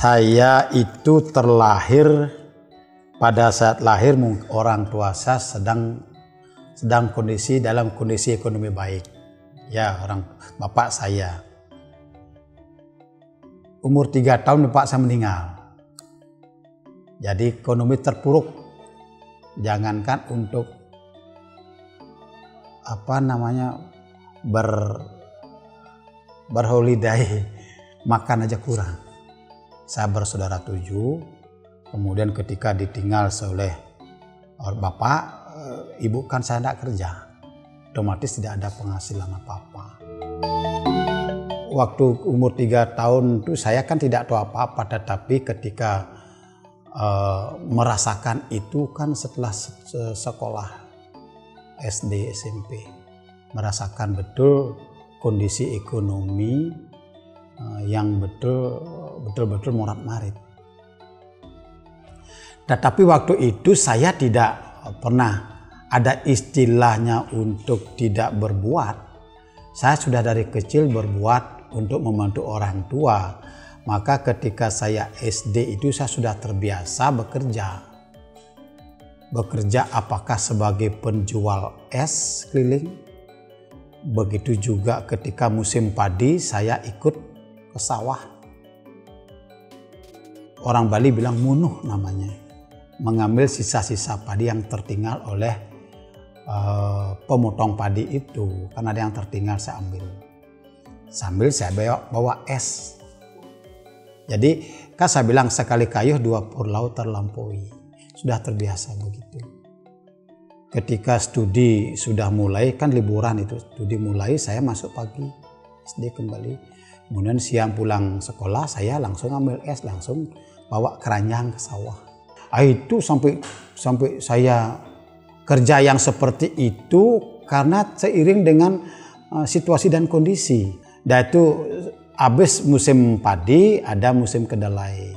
Saya itu terlahir, pada saat lahir orang tua saya sedang dalam kondisi ekonomi baik. Ya, bapak saya. Umur 3 tahun bapak saya meninggal. Jadi ekonomi terpuruk. Jangankan untuk berholiday, makan aja kurang. Saya bersaudara 7, kemudian ketika ditinggal oleh bapak, ibu kan saya tidak kerja, otomatis tidak ada penghasilan apa-apa. Waktu umur 3 tahun itu saya kan tidak tahu apa-apa, tetapi ketika merasakan itu kan setelah sekolah SD, SMP, merasakan betul kondisi ekonomi yang betul-betul morat-marit. Tetapi waktu itu saya tidak pernah ada istilahnya untuk tidak berbuat. Saya sudah dari kecil berbuat untuk membantu orang tua. Maka ketika saya SD itu saya sudah terbiasa bekerja. Bekerja apakah sebagai penjual es keliling. Begitu juga ketika musim padi saya ikut ke sawah. Orang Bali bilang munuh namanya. Mengambil sisa-sisa padi yang tertinggal oleh pemotong padi itu. Karena ada yang tertinggal saya ambil. Sambil saya bawa es. Jadi kan saya bilang sekali kayuh 2 pulau terlampaui. Sudah terbiasa begitu. Ketika studi sudah mulai, kan liburan itu. Studi mulai saya masuk pagi. SD kembali. Kemudian siang pulang sekolah saya langsung ambil es, langsung bawa keranjang ke sawah. Itu sampai saya kerja yang seperti itu karena seiring dengan situasi dan kondisi. Dan itu habis musim padi ada musim kedelai.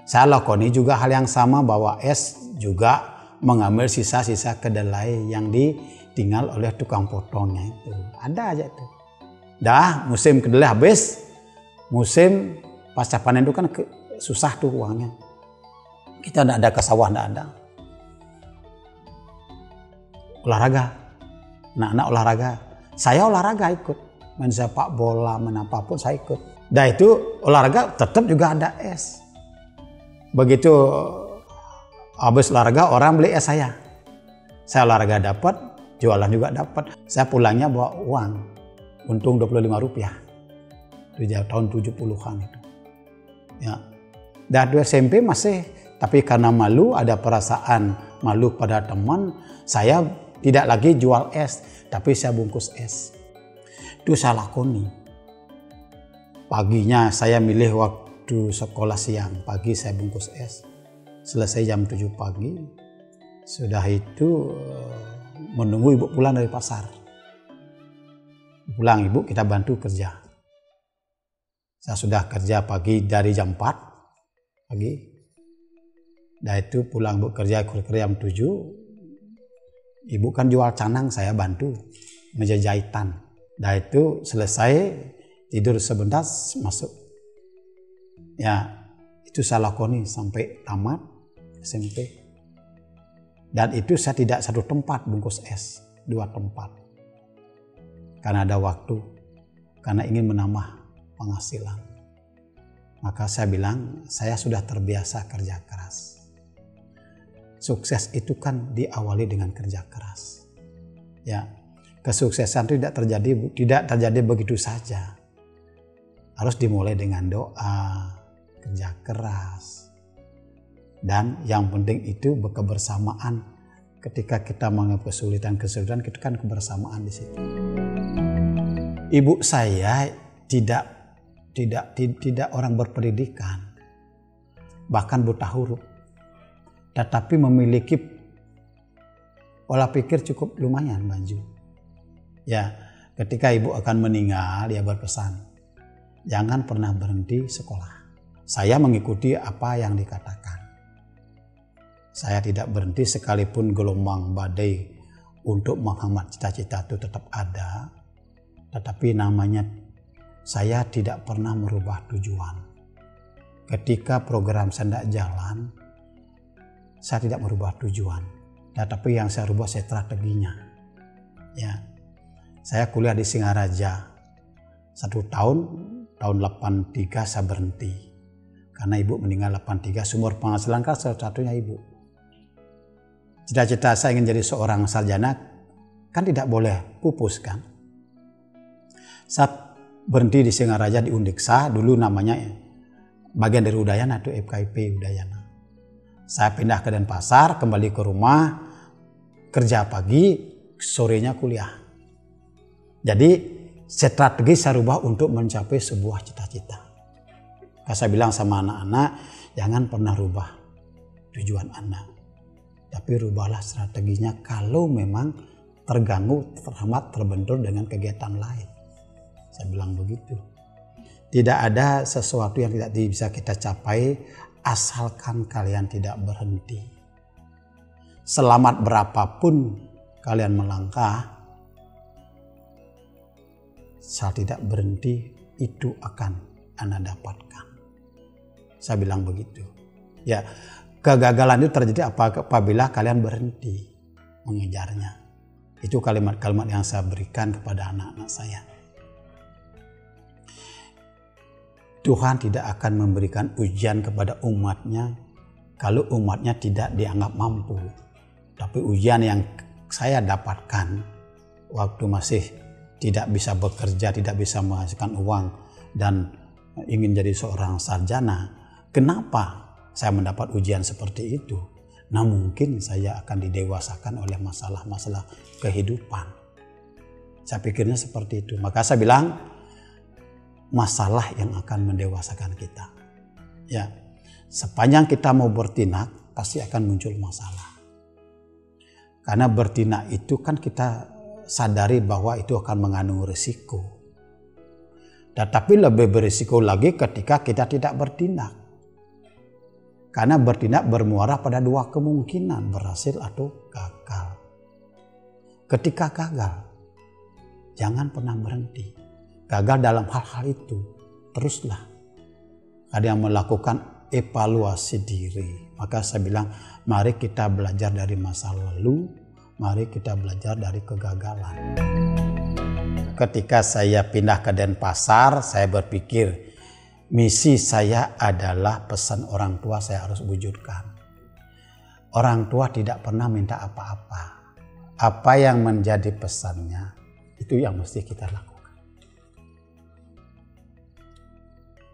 Saya lakoni juga hal yang sama, bawa es juga mengambil sisa-sisa kedelai yang ditinggal oleh tukang potongnya itu. Ada aja itu. Dah musim kedelai habis, musim pasca panen itu kan susah tuh uangnya. Kita tidak ada ke sawah, tidak ada. Olahraga, anak-anak olahraga. Saya olahraga ikut, main sepak bola, main apapun saya ikut. Dah itu olahraga tetap juga ada es. Begitu habis olahraga orang beli es saya. Saya olahraga dapat, jualan juga dapat. Saya pulangnya bawa uang. Untung Rp25. Itu tahun 70-an itu. Ya. Dan SMP masih, tapi karena malu, ada perasaan malu pada teman, saya tidak lagi jual es, tapi saya bungkus es. Itu saya lakoni. Paginya saya milih waktu sekolah siang, pagi saya bungkus es. Selesai jam 7 pagi, sudah itu menunggu ibu pulang dari pasar. Pulang ibu, kita bantu kerja. Saya sudah kerja pagi dari jam 4 pagi. Dan itu pulang ibu kerja jam 7. Ibu kan jual canang, saya bantu meja jahitan. Dan itu selesai, tidur sebentar, masuk. Ya, itu saya lakoni sampai tamat SMP. Dan itu saya tidak satu tempat bungkus es, 2 tempat. Karena ada waktu, karena ingin menambah penghasilan. Maka saya bilang, saya sudah terbiasa kerja keras. Sukses itu kan diawali dengan kerja keras. Ya, kesuksesan itu tidak terjadi begitu saja. Harus dimulai dengan doa, kerja keras. Dan yang penting itu kebersamaan. Ketika kita menghadapi kesulitan, kita kan kebersamaan di situ. Ibu saya tidak orang berpendidikan, bahkan buta huruf, tetapi memiliki pola pikir cukup lumayan maju. Ya, ketika ibu akan meninggal, dia berpesan, jangan pernah berhenti sekolah. Saya mengikuti apa yang dikatakan. Saya tidak berhenti sekalipun gelombang badai untuk menghambat cita-cita itu tetap ada. Tetapi namanya saya tidak pernah merubah tujuan. ketika program saya tidak jalan, saya tidak merubah tujuan. Tapi yang saya rubah strateginya. Ya, saya kuliah di Singaraja 1 tahun 83 saya berhenti. Karena ibu meninggal 83, sumber penghasilan kan salah satunya ibu. Cita-cita saya ingin jadi seorang sarjana kan tidak boleh pupus kan. Saya berhenti di Singaraja di Undiksa, dulu namanya bagian dari Udayana itu FKIP Udayana. Saya pindah ke Denpasar, kembali ke rumah, kerja pagi, sorenya kuliah. Jadi strategi saya rubah untuk mencapai sebuah cita-cita. Saya bilang sama anak-anak, jangan pernah rubah tujuan Anda. Tapi rubahlah strateginya kalau memang terganggu, terhambat, terbentur dengan kegiatan lain. Saya bilang begitu. Tidak ada sesuatu yang tidak bisa kita capai asalkan kalian tidak berhenti. Selamat berapapun kalian melangkah, saat tidak berhenti itu akan Anda dapatkan. Saya bilang begitu. Ya, kegagalan itu terjadi apabila kalian berhenti mengejarnya. Itu kalimat-kalimat yang saya berikan kepada anak-anak saya. Tuhan tidak akan memberikan ujian kepada umatnya kalau umatnya tidak dianggap mampu. Tapi ujian yang saya dapatkan waktu masih tidak bisa bekerja, tidak bisa menghasilkan uang dan ingin jadi seorang sarjana. Kenapa saya mendapat ujian seperti itu? Nah, mungkin saya akan didewasakan oleh masalah-masalah kehidupan. Saya pikirnya seperti itu. Maka saya bilang, masalah yang akan mendewasakan kita. Ya, sepanjang kita mau bertindak, pasti akan muncul masalah. Karena bertindak itu kan kita sadari bahwa itu akan mengandung risiko. Tetapi lebih berisiko lagi ketika kita tidak bertindak. Karena bertindak bermuara pada 2 kemungkinan, berhasil atau gagal. Ketika gagal, jangan pernah berhenti. Gagal dalam hal-hal itu, teruslah. Ada yang melakukan evaluasi diri. Maka saya bilang, mari kita belajar dari masa lalu, mari kita belajar dari kegagalan. Ketika saya pindah ke Denpasar, saya berpikir, misi saya adalah pesan orang tua saya harus wujudkan. Orang tua tidak pernah minta apa-apa. Apa yang menjadi pesannya, itu yang mesti kita lakukan.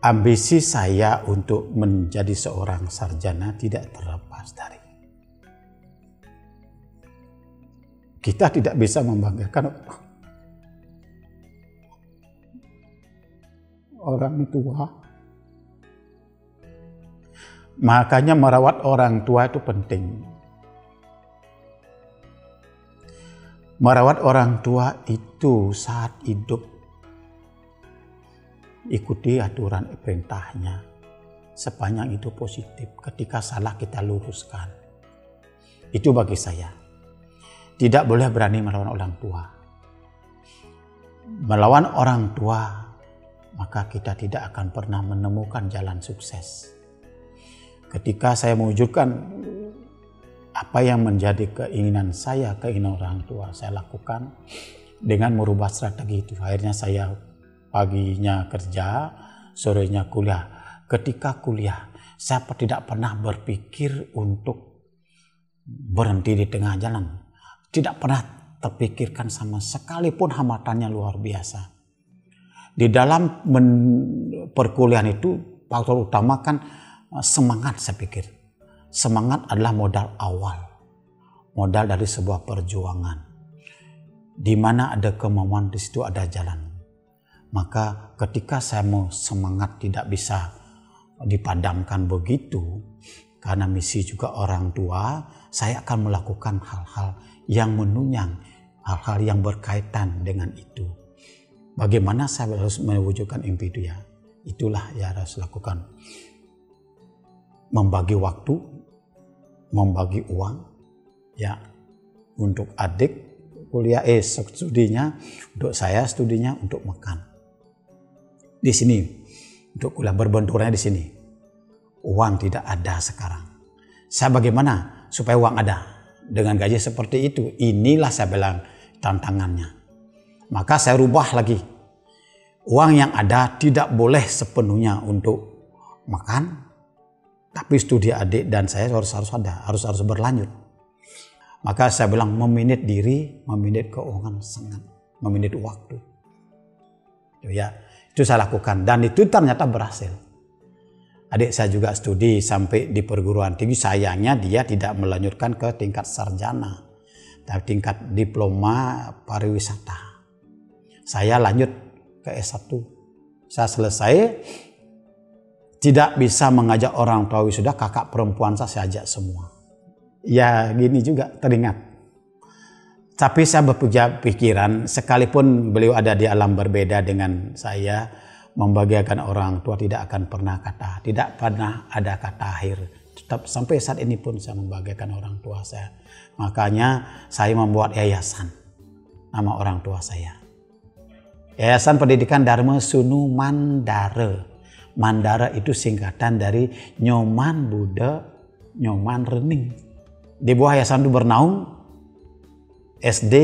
Ambisi saya untuk menjadi seorang sarjana tidak terlepas dari. Kita tidak bisa membanggakan orang tua. Makanya merawat orang tua itu penting. Merawat orang tua itu saat hidup. Ikuti aturan perintahnya. Sepanjang itu positif. Ketika salah kita luruskan. Itu bagi saya. Tidak boleh berani melawan orang tua. Melawan orang tua, maka kita tidak akan pernah menemukan jalan sukses. Ketika saya mewujudkan apa yang menjadi keinginan saya, keinginan orang tua, saya lakukan dengan merubah strategi itu. Akhirnya saya paginya kerja, sorenya kuliah. Ketika kuliah, saya tidak pernah berpikir untuk berhenti di tengah jalan. Tidak pernah terpikirkan sama sekalipun hambatannya luar biasa. Di dalam perkuliahan itu, faktor utama kan semangat saya pikir. Semangat adalah modal awal. Modal dari sebuah perjuangan. Di mana ada kemauan, di situ ada jalan. Maka ketika saya mau semangat tidak bisa dipadamkan begitu, karena misi juga orang tua, saya akan melakukan hal-hal yang menunjang, hal-hal yang berkaitan dengan itu. Bagaimana saya harus mewujudkan mimpi itu ya? Itulah yang harus lakukan. Membagi waktu, membagi uang, ya, untuk adik kuliah, studinya, untuk saya studinya, untuk makan. Di sini untuk kuliah berbenturnya di sini. uang tidak ada sekarang. Saya bagaimana supaya uang ada dengan gaji seperti itu? Inilah saya bilang tantangannya. Maka saya rubah lagi. Uang yang ada tidak boleh sepenuhnya untuk makan, tapi studi adik dan saya harus ada, harus berlanjut. Maka saya bilang memanage diri, memanage keuangan sangat, memanage waktu. Itu saya lakukan dan itu ternyata berhasil. Adik saya juga studi sampai di perguruan tinggi, sayangnya dia tidak melanjutkan ke tingkat sarjana, tapi tingkat diploma pariwisata. Saya lanjut ke S1. Saya selesai, tidak bisa mengajak orang tua wisuda, kakak perempuan saya ajak semua. Ya gini juga teringat. Tapi saya berpikiran, sekalipun beliau ada di alam berbeda dengan saya, membahagiakan orang tua tidak akan pernah ada kata akhir. Tetap sampai saat ini pun saya membahagiakan orang tua saya. Makanya saya membuat yayasan nama orang tua saya. Yayasan Pendidikan Dharma Sunu Mandara. Mandara itu singkatan dari Nyoman Buddha, Nyoman Rening. Di bawah yayasan itu bernaung SD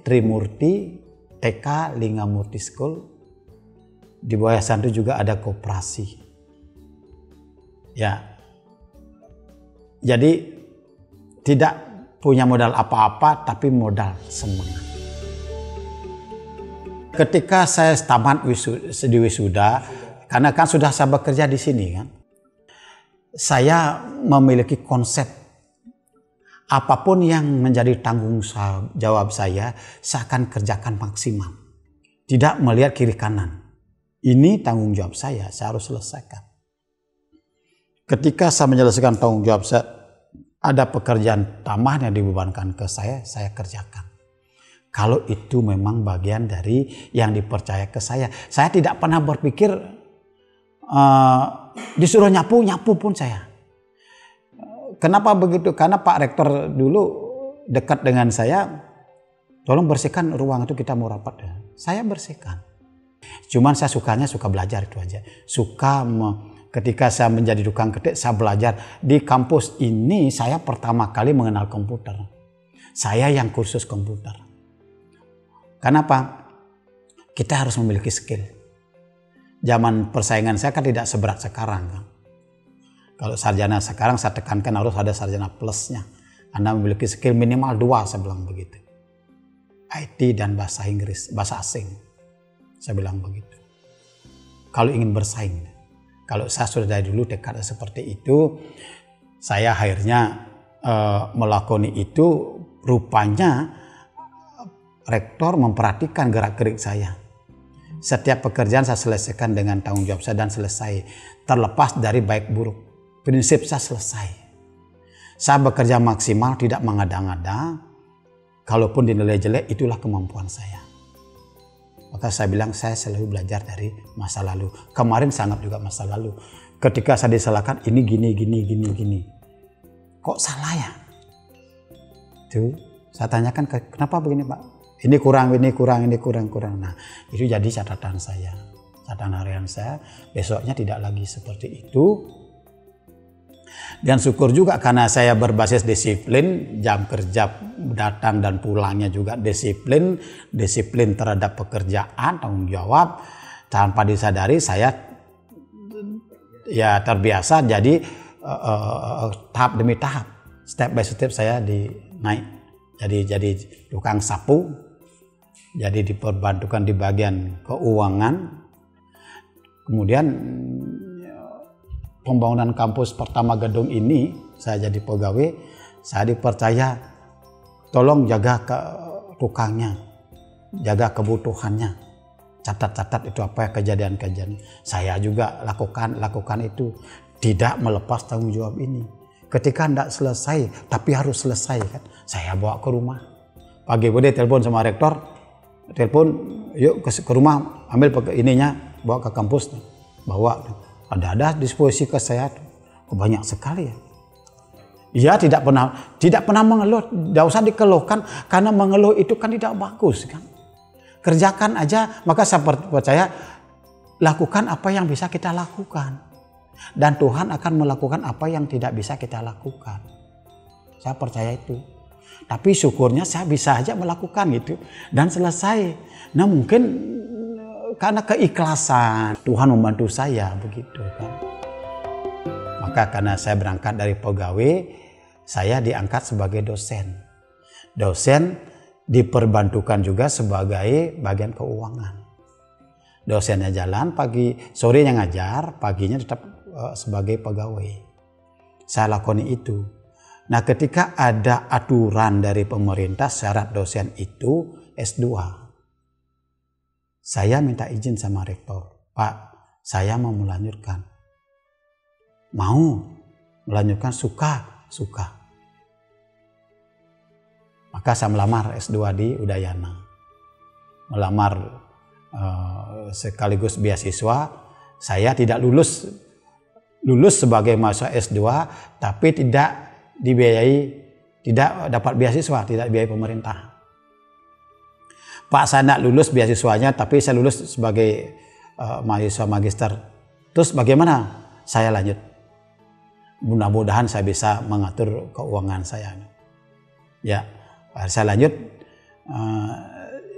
Trimurti, TK Lingamurti School. Di bawah yayasan itu juga ada koperasi. Ya. Jadi tidak punya modal apa-apa tapi modal semangat. Ketika saya tamat wisuda, karena kan sudah saya bekerja di sini kan, saya memiliki konsep apapun yang menjadi tanggung jawab saya akan kerjakan maksimal. Tidak melihat kiri kanan. Ini tanggung jawab saya harus selesaikan. Ketika saya menyelesaikan tanggung jawab saya, ada pekerjaan tambahan yang dibebankan ke saya kerjakan. Kalau itu memang bagian dari yang dipercaya ke saya. Saya tidak pernah berpikir disuruh nyapu pun saya. Kenapa begitu? Karena Pak Rektor dulu dekat dengan saya, tolong bersihkan ruang itu kita mau rapat. Saya bersihkan. Cuman saya suka belajar itu aja. Ketika saya menjadi tukang ketik, saya belajar. Di kampus ini saya pertama kali mengenal komputer. Saya yang kursus komputer. Kenapa? Kita harus memiliki skill. Zaman persaingan saya kan tidak seberat sekarang kan. Kalau sarjana sekarang saya tekankan harus ada sarjana plusnya. Anda memiliki skill minimal 2, saya bilang begitu. IT dan bahasa Inggris, bahasa asing. Saya bilang begitu. Kalau ingin bersaing. Kalau saya sudah dari dulu tekad seperti itu, saya akhirnya melakoni itu. Rupanya Rektor memperhatikan gerak-gerik saya. Setiap pekerjaan saya selesaikan dengan tanggung jawab saya dan selesai. Terlepas dari baik buruk. Prinsip saya selesai. Saya bekerja maksimal, tidak mengada-ngada. Kalaupun dinilai jelek, itulah kemampuan saya. Maka saya bilang saya selalu belajar dari masa lalu. Kemarin sangat juga masa lalu. Ketika saya disalahkan, ini gini. Kok salah ya? Tuh, saya tanyakan, kenapa begini Pak? Ini kurang. Nah, itu jadi catatan saya. Catatan harian saya. Besoknya tidak lagi seperti itu. Dan syukur juga karena saya berbasis disiplin. Jam kerja datang dan pulangnya juga disiplin. Disiplin terhadap pekerjaan, tanggung jawab. Tanpa disadari saya ya terbiasa jadi tahap demi tahap. Step by step saya naik. Jadi tukang sapu. Jadi diperbantukan di bagian keuangan. Kemudian pembangunan kampus pertama gedung ini, saya jadi pegawai, saya dipercaya tolong jaga tukangnya, jaga kebutuhannya, catat itu apa ya kejadian-kejadian. Saya juga lakukan itu, tidak melepas tanggung jawab ini. Ketika tidak selesai, tapi harus selesai kan, saya bawa ke rumah. Pagi bude telepon sama rektor. Telepon, yuk ke rumah, ambil ininya, bawa ke kampus, bawa. Ada disposisi ke saya, banyak sekali ya. Ia tidak pernah mengeluh, tidak usah dikeluhkan, karena mengeluh itu kan tidak bagus kan. Kerjakan aja, maka saya percaya lakukan apa yang bisa kita lakukan. Dan Tuhan akan melakukan apa yang tidak bisa kita lakukan. Saya percaya itu. Tapi syukurnya saya bisa aja melakukan gitu. Dan selesai. Nah mungkin karena keikhlasan Tuhan membantu saya begitu kan. Maka karena saya berangkat dari pegawai, saya diangkat sebagai dosen. Dosen diperbantukan juga sebagai bagian keuangan. Dosennya jalan, pagi sorenya ngajar, paginya tetap sebagai pegawai. Saya lakoni itu. Nah ketika ada aturan dari pemerintah syarat dosen itu S2. Saya minta izin sama rektor. Pak, saya mau melanjutkan. Mau melanjutkan, suka. Maka saya melamar S2 di Udayana. Melamar sekaligus beasiswa. Saya tidak lulus sebagai mahasiswa S2 tapi tidak dibiayai, tidak dapat beasiswa, tidak dibiayai pemerintah. Pak, saya tidak lulus beasiswanya tapi saya lulus sebagai mahasiswa magister. Terus bagaimana? Saya lanjut. Mudah-mudahan saya bisa mengatur keuangan saya. Ya, saya lanjut.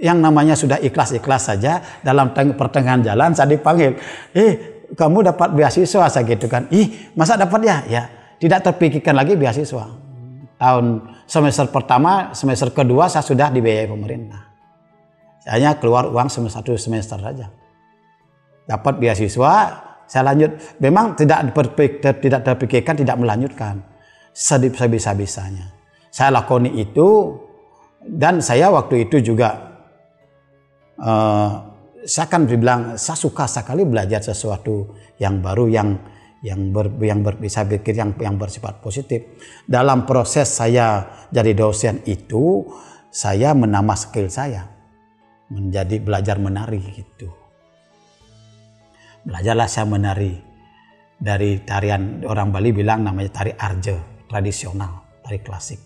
Yang namanya sudah ikhlas-ikhlas saja, dalam pertengahan jalan saya dipanggil, kamu dapat beasiswa, saya gitu kan. Masa dapat ya? Ya, tidak terpikirkan lagi beasiswa. Tahun semester pertama, semester kedua saya sudah dibiayai pemerintah. Saya hanya keluar uang satu semester saja. Dapat beasiswa, saya lanjut. Memang tidak terpikirkan, tidak melanjutkan. Sebisa-bisanya. Saya lakoni itu, dan saya waktu itu juga saya kan bilang saya suka sekali belajar sesuatu yang baru, yang bisa pikir, yang bersifat positif. Dalam proses saya jadi dosen itu, saya menambah skill saya menjadi belajar menari gitu. Belajarlah saya menari dari tarian, orang Bali bilang namanya tari arje, tradisional, tari klasik.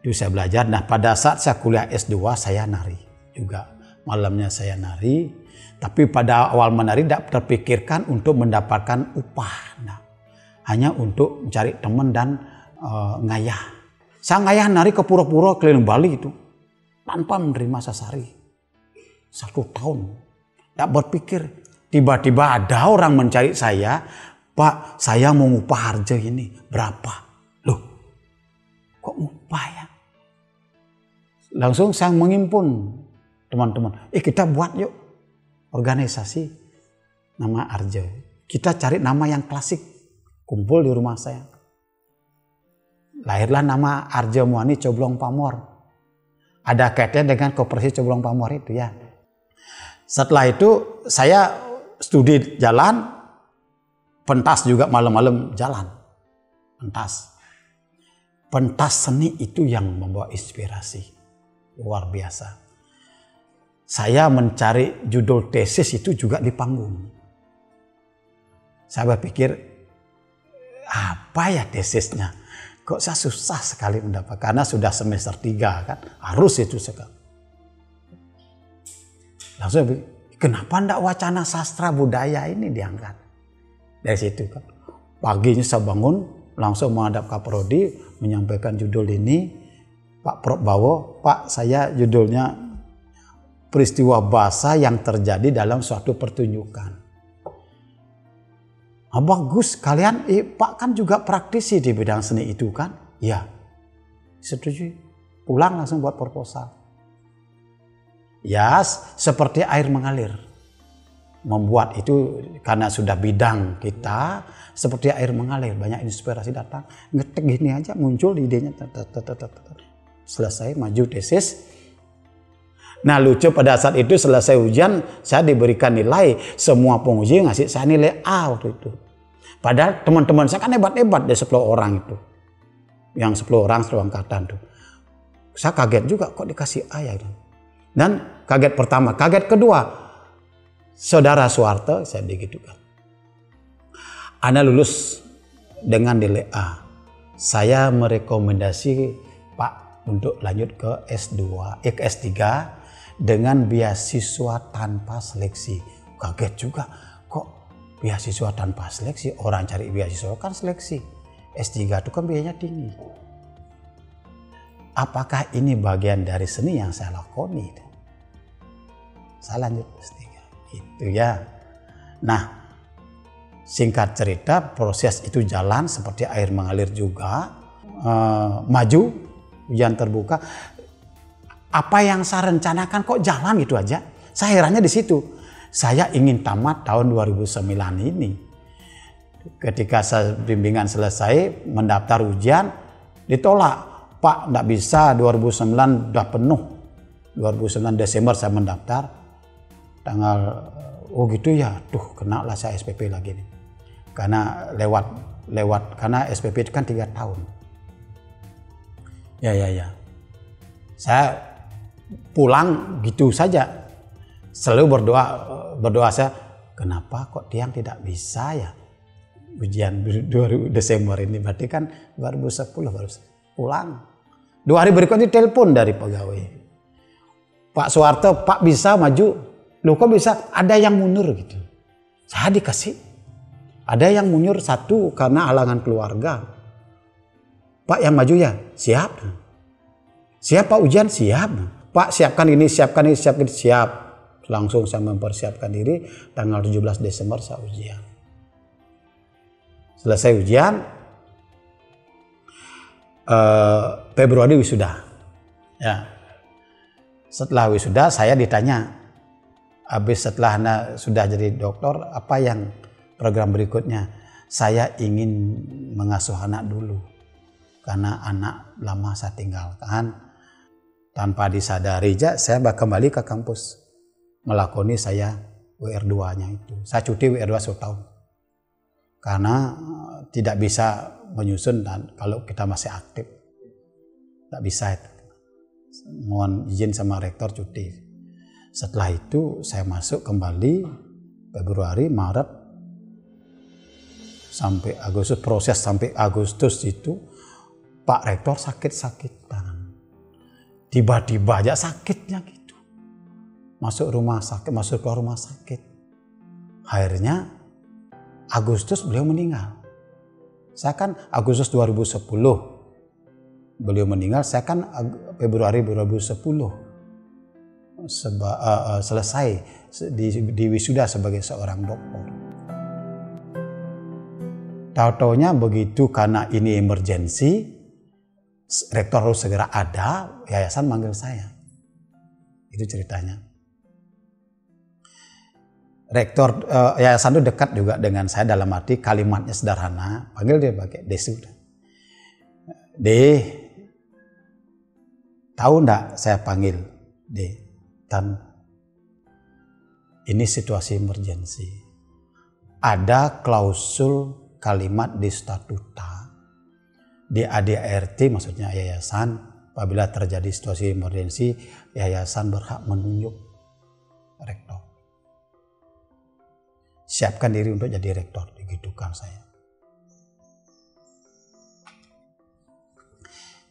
Itu saya belajar. Nah pada saat saya kuliah S2 saya nari juga. Malamnya saya nari, tapi pada awal menari tidak terpikirkan untuk mendapatkan upah. Nah, hanya untuk mencari teman dan ngayah. Saya ngayah nari ke pura-pura keliling Bali itu tanpa menerima sasari. 1 tahun. Tidak berpikir. Tiba-tiba ada orang mencari saya, Pak, saya mau upah harga ini. Berapa? Loh, kok upah ya? Langsung saya menghimpun teman-teman, kita buat yuk organisasi nama Arja. Kita cari nama yang klasik, kumpul di rumah saya. Lahirlah nama Arja Muani Coblong Pamor. Ada kaitannya dengan Koperasi Coblong Pamor itu ya. Setelah itu saya studi jalan, pentas juga malam-malam jalan. Pentas seni itu yang membawa inspirasi luar biasa. Saya mencari judul tesis itu juga di panggung. Saya berpikir, apa ya tesisnya? Kok saya susah sekali mendapat, karena sudah semester 3 kan, harus itu sekarang. Langsung, kenapa enggak wacana sastra budaya ini diangkat? Dari situ kan. Paginya saya bangun, langsung menghadap Kaprodi, menyampaikan judul ini. Pak Prof Bawo, Pak, saya judulnya peristiwa bahasa yang terjadi dalam suatu pertunjukan. Bagus, kalian Pak kan juga praktisi di bidang seni itu kan? Ya, setuju. Pulang langsung buat proposal. Ya, seperti air mengalir. Membuat itu karena sudah bidang kita, seperti air mengalir. Banyak inspirasi datang. Ngetik gini aja muncul idenya. Selesai, maju tesis. Nah lucu, pada saat itu selesai ujian saya diberikan nilai, semua penguji ngasih saya nilai A waktu itu. Padahal teman-teman saya kan hebat-hebat dari 10 orang itu. Yang 10 orang 10 angkatan tuh. Saya kaget juga kok dikasih A ya. Dan kaget pertama, kaget kedua, Saudara Soeharto saya digitukan. Anda lulus dengan nilai A. Saya merekomendasi Pak untuk lanjut ke S3 dengan beasiswa tanpa seleksi. Kaget juga, kok beasiswa tanpa seleksi. Orang cari beasiswa kan seleksi. S3 itu kan biayanya tinggi. Apakah ini bagian dari seni yang saya lakoni? Saya lanjut S3. Itu ya. Nah, singkat cerita proses itu jalan seperti air mengalir juga. Maju, ujian terbuka. Apa yang saya rencanakan kok jalan gitu aja. Saya herannya di situ. Saya ingin tamat tahun 2009 ini. Ketika bimbingan selesai, mendaftar ujian, ditolak. Pak, enggak bisa, 2009 udah penuh. 2009 Desember saya mendaftar. Tanggal, oh gitu ya, kena lah saya SPP lagi nih. Karena karena SPP itu kan 3 tahun. Ya. Saya pulang gitu saja. Selalu berdoa saya, kenapa kok Tiang tidak bisa ya ujian 2 Desember ini, berarti kan 2010 baru pulang. 2 hari berikutnya telepon dari pegawai, Pak Soeharto, Pak bisa maju, loh kok bisa, ada yang mundur gitu. Saya dikasih, ada yang mundur 1 karena halangan keluarga. Pak yang maju ya, siap. Siap Pak, ujian siap. Pak siapkan ini, siap. Langsung saya mempersiapkan diri, tanggal 17 Desember saya ujian. Selesai ujian, Februari wisuda. Ya. Setelah wisuda saya ditanya, habis setelah sudah jadi dokter, apa yang program berikutnya? Saya ingin mengasuh anak dulu, karena anak lama saya tinggalkan. Tanpa disadari saya kembali ke kampus. Melakoni saya WR2-nya itu. Saya cuti WR2 setahun. Karena tidak bisa menyusun dan kalau kita masih aktif. Tidak bisa itu. Mohon izin sama rektor cuti. Setelah itu saya masuk kembali Februari, Maret, sampai Agustus, proses sampai Agustus itu Pak Rektor sakit tangan. Tiba-tiba aja sakitnya gitu. Masuk keluar rumah sakit. Akhirnya Agustus beliau meninggal. Saya kan Agustus 2010 beliau meninggal. Saya kan Februari 2010 selesai di wisuda sebagai seorang dokter. Tahu-taunya begitu, karena ini emergensi, rektor harus segera ada, yayasan manggil saya. Itu ceritanya. Rektor yayasan itu dekat juga dengan saya, dalam arti kalimatnya sederhana, panggil dia pakai Desu. Tahu enggak saya panggil Tan? Ini situasi emergensi. Ada klausul kalimat di statuta di ADART, maksudnya yayasan, apabila terjadi situasi emergensi, yayasan berhak menunjuk rektor. Siapkan diri untuk jadi rektor, digitukan saya.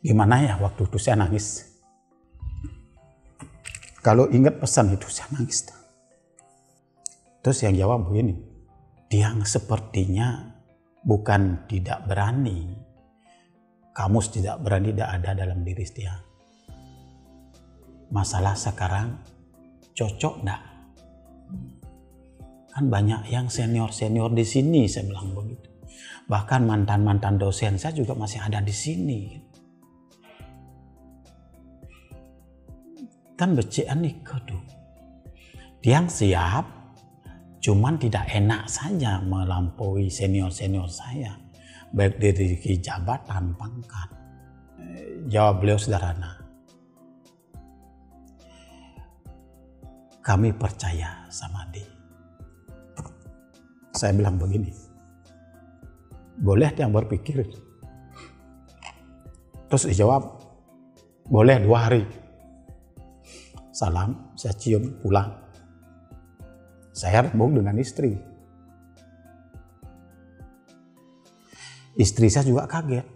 Gimana ya waktu itu saya nangis. Kalau ingat pesan itu saya nangis. Terus yang jawab begini, Tiang sepertinya bukan tidak berani. Kamus tidak berani tidak ada dalam diri Tiang. Masalah sekarang cocok enggak? Kan banyak yang senior di sini, saya bilang begitu. Bahkan mantan dosen saya juga masih ada di sini. Kan becian nikah tuh. Tiang siap, cuman tidak enak saja melampaui senior saya. Baik dari segi jabatan, pangkat. Jawab beliau sederhana. Kami percaya sama dia. Saya bilang begini, boleh yang berpikir? Terus dijawab, boleh 2 hari. Salam, saya cium, pulang. Saya rembuk dengan istri. Istri saya juga kaget.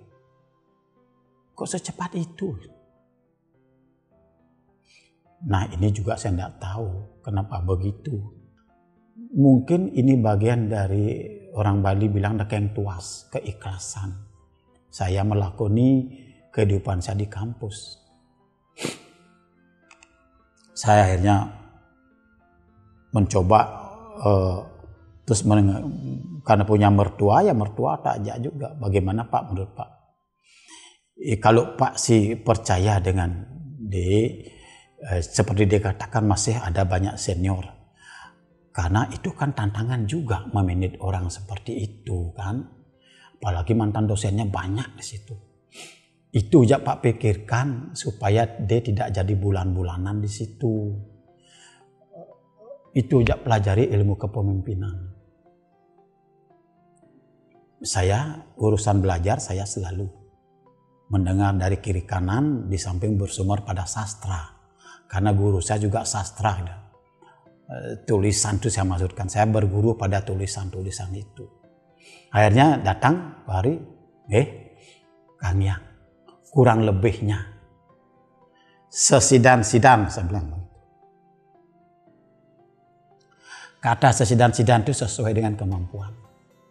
Kok secepat itu? Nah ini juga saya tidak tahu kenapa begitu. mungkin ini bagian dari orang Bali bilang dakeng tuas, keikhlasan. Saya melakoni kehidupan saya di kampus. Saya akhirnya mencoba terus karena punya mertua, ya mertua tak ajak juga. Bagaimana Pak menurut Pak? Kalau Pak sih percaya dengan seperti dia katakan masih ada banyak senior. Karena itu kan tantangan juga memanage orang seperti itu kan. Apalagi mantan dosennya banyak di situ. Itu aja Pak pikirkan supaya dia tidak jadi bulan-bulanan di situ. Itu aja pelajari ilmu kepemimpinan. Saya urusan belajar saya selalu mendengar dari kiri kanan di samping bersumber pada sastra. Karena guru saya juga sastra. Tulisan itu saya maksudkan. Saya berguru pada tulisan-tulisan itu. Akhirnya datang hari, Kang Yang, kurang lebihnya sesidan-sidan, saya bilang. Kata sesidan-sidan itu sesuai dengan kemampuan.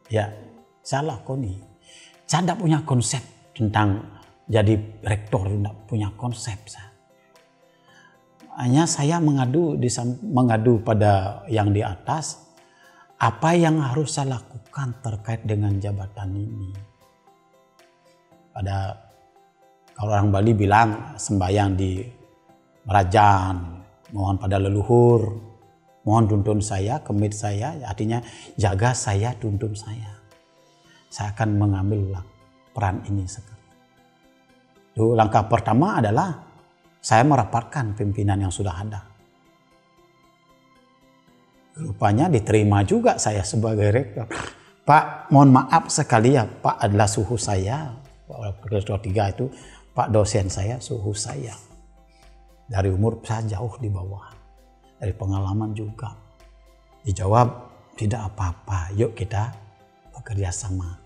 Ya, saya lakoni. Saya tidak punya konsep tentang jadi rektor, tidak punya konsep saya. Hanya saya mengadu pada yang di atas, apa yang harus saya lakukan terkait dengan jabatan ini. Kalau orang Bali bilang sembahyang di Merajan, mohon pada leluhur, mohon tuntun saya, kemit saya, artinya jaga saya, tuntun saya. Saya akan mengambil peran ini sekarang. Langkah pertama adalah saya merapatkan pimpinan yang sudah ada. Rupanya diterima juga saya sebagai rektor. Pak, mohon maaf sekali ya, Pak adalah suhu saya. Rektor 3 itu, Pak dosen saya, suhu saya. Dari umur saya jauh di bawah. Dari pengalaman juga. Dijawab, tidak apa-apa, yuk kita bekerja sama.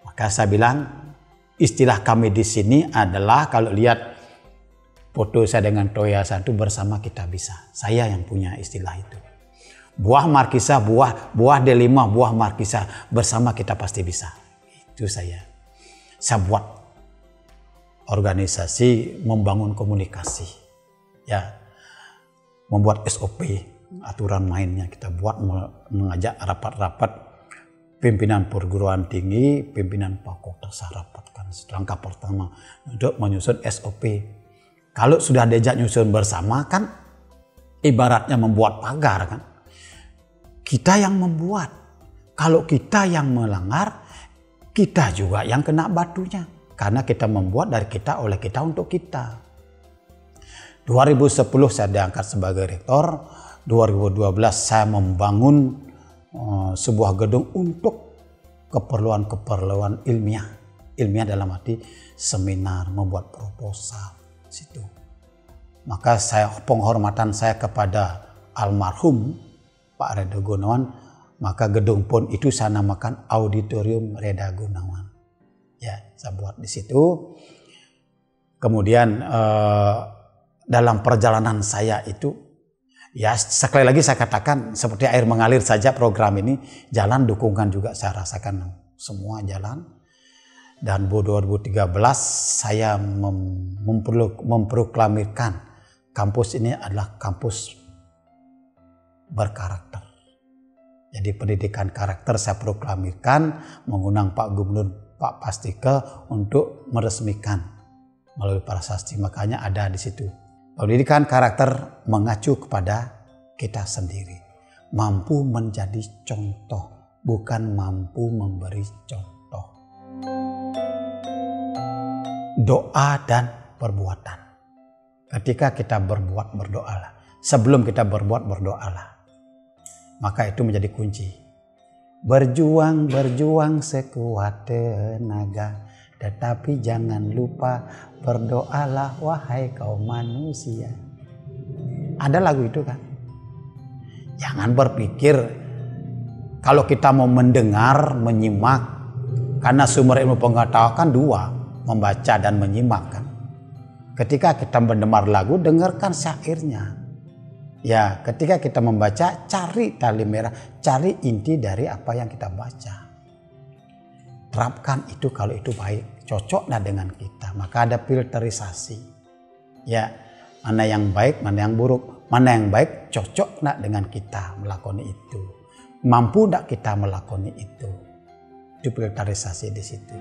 Maka saya bilang, istilah kami di sini adalah kalau lihat foto saya dengan Toya Santu bersama kita bisa. Saya yang punya istilah itu. Buah markisa, buah D5, buah markisa, bersama kita pasti bisa. Itu saya. Saya buat organisasi membangun komunikasi. Ya. Membuat SOP, aturan mainnya kita buat, mengajak rapat-rapat pimpinan perguruan tinggi, pimpinan fakultas saya rapatkan. Langkah pertama untuk menyusun SOP. Kalau sudah diajak nyusun bersama kan ibaratnya membuat pagar kan. Kita yang membuat. Kalau kita yang melanggar, kita juga yang kena batunya. Karena kita membuat dari kita, oleh kita, untuk kita. 2010 saya diangkat sebagai rektor. 2012 saya membangun sebuah gedung untuk keperluan-keperluan ilmiah. Ilmiah dalam arti seminar, membuat proposal. Situ. Maka penghormatan saya kepada almarhum Pak Reda Gunawan, maka gedung pun itu saya namakan Auditorium Reda Gunawan. Ya, saya buat di situ. Kemudian dalam perjalanan saya itu, ya sekali lagi saya katakan seperti air mengalir saja program ini, jalan dukungan juga saya rasakan semua jalan. Dan 2013 saya memproklamirkan kampus ini adalah kampus berkarakter. Jadi pendidikan karakter saya proklamirkan, mengundang Pak Gubernur Pak Pastike untuk meresmikan melalui prasasti. Makanya ada di situ. Pendidikan karakter mengacu kepada kita sendiri. Mampu menjadi contoh, bukan mampu memberi contoh. Doa dan perbuatan. Ketika kita berbuat, berdoalah. Sebelum kita berbuat, berdoalah. Maka itu menjadi kunci. Berjuang sekuat tenaga, tetapi jangan lupa berdoalah wahai kaum manusia. Ada lagu itu kan. Jangan berpikir kalau kita mau mendengar, menyimak, karena sumber ilmu pengetahuan kan dua, membaca dan menyimak kan. Ketika kita mendengar lagu, dengarkan syairnya. Ya, ketika kita membaca, cari tali merah, cari inti dari apa yang kita baca. Terapkan itu kalau itu baik, cocoklah dengan kita. Maka ada filterisasi. Ya, mana yang baik, mana yang buruk. Mana yang baik, cocok nak dengan kita melakukan itu. Mampu nak kita melakukan itu. Itu filterisasi di situ.